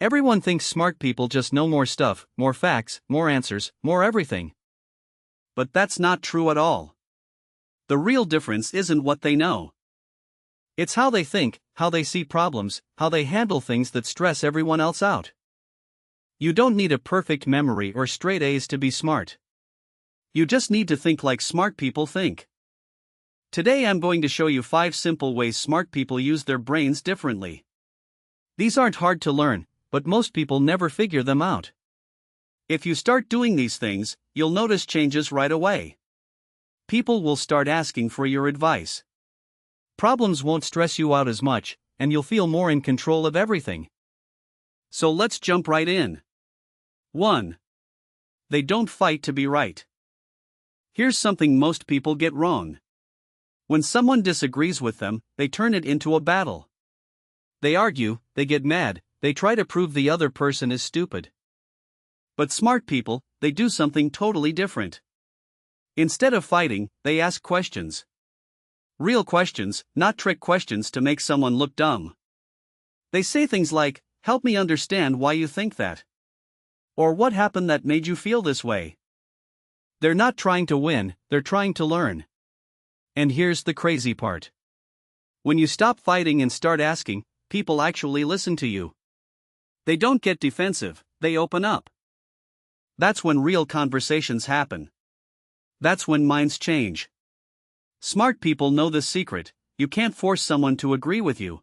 Everyone thinks smart people just know more stuff, more facts, more answers, more everything. But that's not true at all. The real difference isn't what they know. It's how they think, how they see problems, how they handle things that stress everyone else out. You don't need a perfect memory or straight A's to be smart. You just need to think like smart people think. Today I'm going to show you 5 simple ways smart people use their brains differently. These aren't hard to learn, but most people never figure them out. If you start doing these things, you'll notice changes right away. People will start asking for your advice. Problems won't stress you out as much, and you'll feel more in control of everything. So let's jump right in. 1. They don't fight to be right. Here's something most people get wrong. When someone disagrees with them, they turn it into a battle. They argue, they get mad, they try to prove the other person is stupid. But smart people, they do something totally different. Instead of fighting, they ask questions. Real questions, not trick questions to make someone look dumb. They say things like, "Help me understand why you think that." Or "What happened that made you feel this way?" They're not trying to win, they're trying to learn. And here's the crazy part. When you stop fighting and start asking, people actually listen to you. They don't get defensive, they open up. That's when real conversations happen. That's when minds change. Smart people know this secret: you can't force someone to agree with you.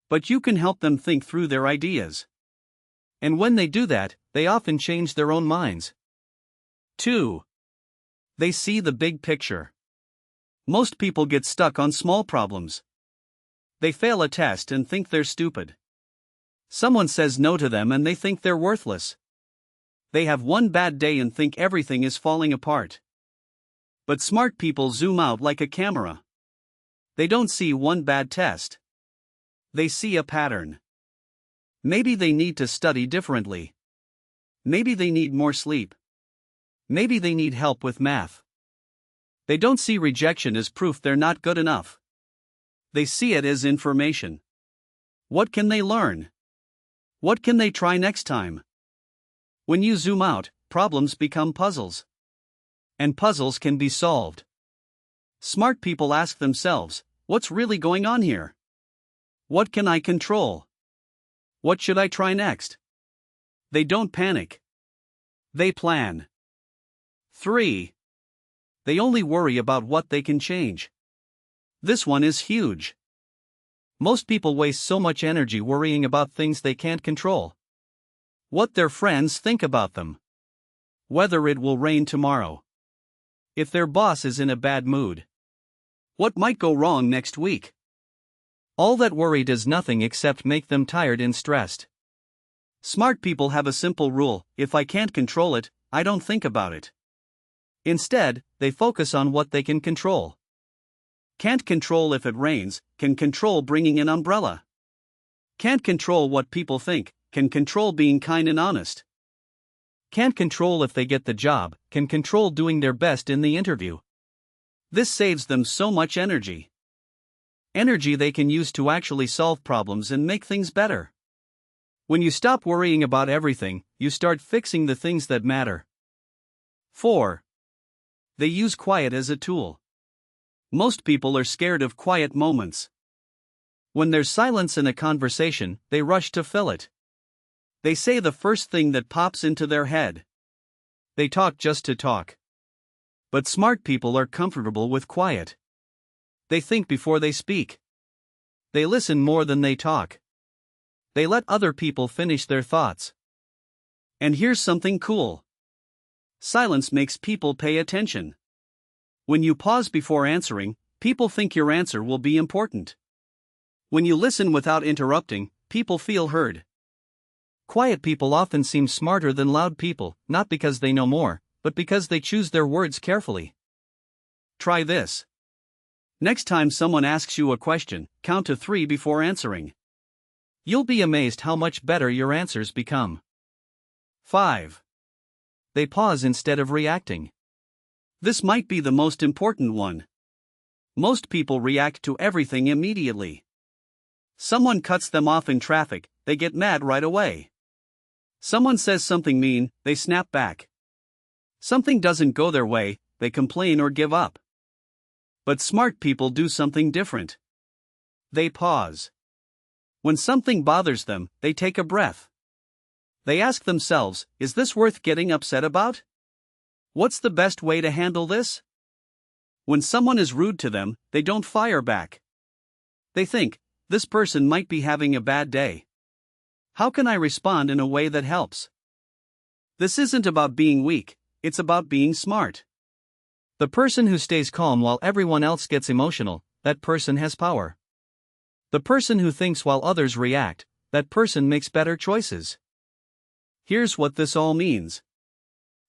But you can help them think through their ideas. And when they do that, they often change their own minds. 2. They see the big picture. Most people get stuck on small problems. They fail a test and think they're stupid. Someone says no to them and they think they're worthless. They have one bad day and think everything is falling apart. But smart people zoom out like a camera. They don't see one bad test. They see a pattern. Maybe they need to study differently. Maybe they need more sleep. Maybe they need help with math. They don't see rejection as proof they're not good enough. They see it as information. What can they learn? What can they try next time? When you zoom out, problems become puzzles. And puzzles can be solved. Smart people ask themselves, what's really going on here? What can I control? What should I try next? They don't panic. They plan. 3. They only worry about what they can change. This one is huge. Most people waste so much energy worrying about things they can't control. What their friends think about them. Whether it will rain tomorrow. If their boss is in a bad mood. What might go wrong next week. All that worry does nothing except make them tired and stressed. Smart people have a simple rule: if I can't control it, I don't think about it. Instead, they focus on what they can control. Can't control if it rains, can control bringing an umbrella. Can't control what people think, can control being kind and honest. Can't control if they get the job, can control doing their best in the interview. This saves them so much energy. Energy they can use to actually solve problems and make things better. When you stop worrying about everything, you start fixing the things that matter. 4. They use quiet as a tool. Most people are scared of quiet moments. When there's silence in a conversation, they rush to fill it. They say the first thing that pops into their head. They talk just to talk. But smart people are comfortable with quiet. They think before they speak. They listen more than they talk. They let other people finish their thoughts. And here's something cool. Silence makes people pay attention. When you pause before answering, people think your answer will be important. When you listen without interrupting, people feel heard. Quiet people often seem smarter than loud people, not because they know more, but because they choose their words carefully. Try this. Next time someone asks you a question, count to 3 before answering. You'll be amazed how much better your answers become. 5. They pause instead of reacting. This might be the most important one. Most people react to everything immediately. Someone cuts them off in traffic, they get mad right away. Someone says something mean, they snap back. Something doesn't go their way, they complain or give up. But smart people do something different. They pause. When something bothers them, they take a breath. They ask themselves, is this worth getting upset about? What's the best way to handle this? When someone is rude to them, they don't fire back. They think, this person might be having a bad day. How can I respond in a way that helps? This isn't about being weak, it's about being smart. The person who stays calm while everyone else gets emotional, that person has power. The person who thinks while others react, that person makes better choices. Here's what this all means.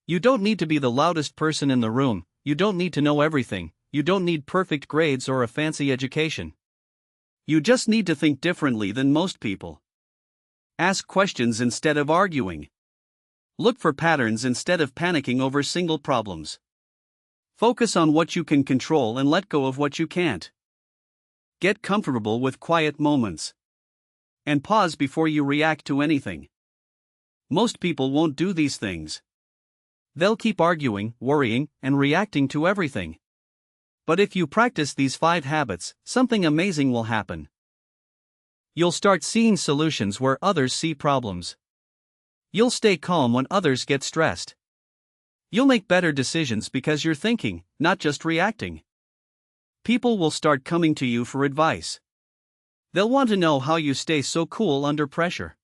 You don't need to be the loudest person in the room, you don't need to know everything, you don't need perfect grades or a fancy education. You just need to think differently than most people. Ask questions instead of arguing. Look for patterns instead of panicking over single problems. Focus on what you can control and let go of what you can't. Get comfortable with quiet moments. And pause before you react to anything. Most people won't do these things. They'll keep arguing, worrying, and reacting to everything. But if you practice these 5 habits, something amazing will happen. You'll start seeing solutions where others see problems. You'll stay calm when others get stressed. You'll make better decisions because you're thinking, not just reacting. People will start coming to you for advice. They'll want to know how you stay so cool under pressure.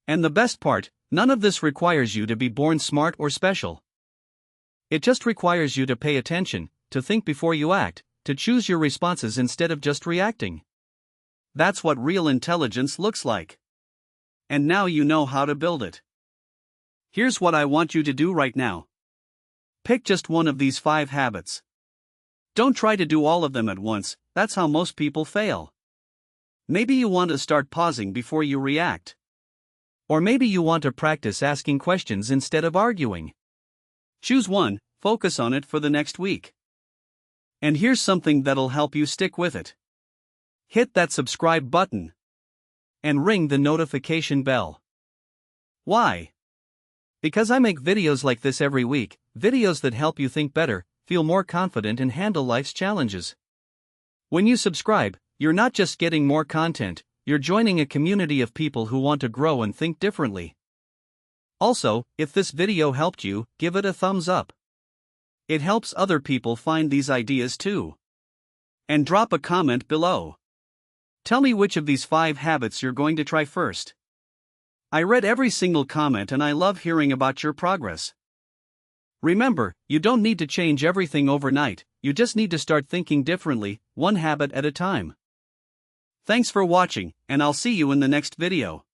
And the best part, none of this requires you to be born smart or special. It just requires you to pay attention, to think before you act, to choose your responses instead of just reacting. That's what real intelligence looks like. And now you know how to build it. Here's what I want you to do right now. Pick just one of these 5 habits. Don't try to do all of them at once, that's how most people fail. Maybe you want to start pausing before you react. Or maybe you want to practice asking questions instead of arguing. Choose one, focus on it for the next week. And here's something that'll help you stick with it. Hit that subscribe button. And ring the notification bell. Why? Because I make videos like this every week, videos that help you think better, feel more confident and handle life's challenges. When you subscribe, you're not just getting more content, you're joining a community of people who want to grow and think differently. Also, if this video helped you, give it a thumbs up. It helps other people find these ideas too. And drop a comment below. Tell me which of these 5 habits you're going to try first. I read every single comment and I love hearing about your progress. Remember, you don't need to change everything overnight, you just need to start thinking differently, one habit at a time. Thanks for watching, and I'll see you in the next video.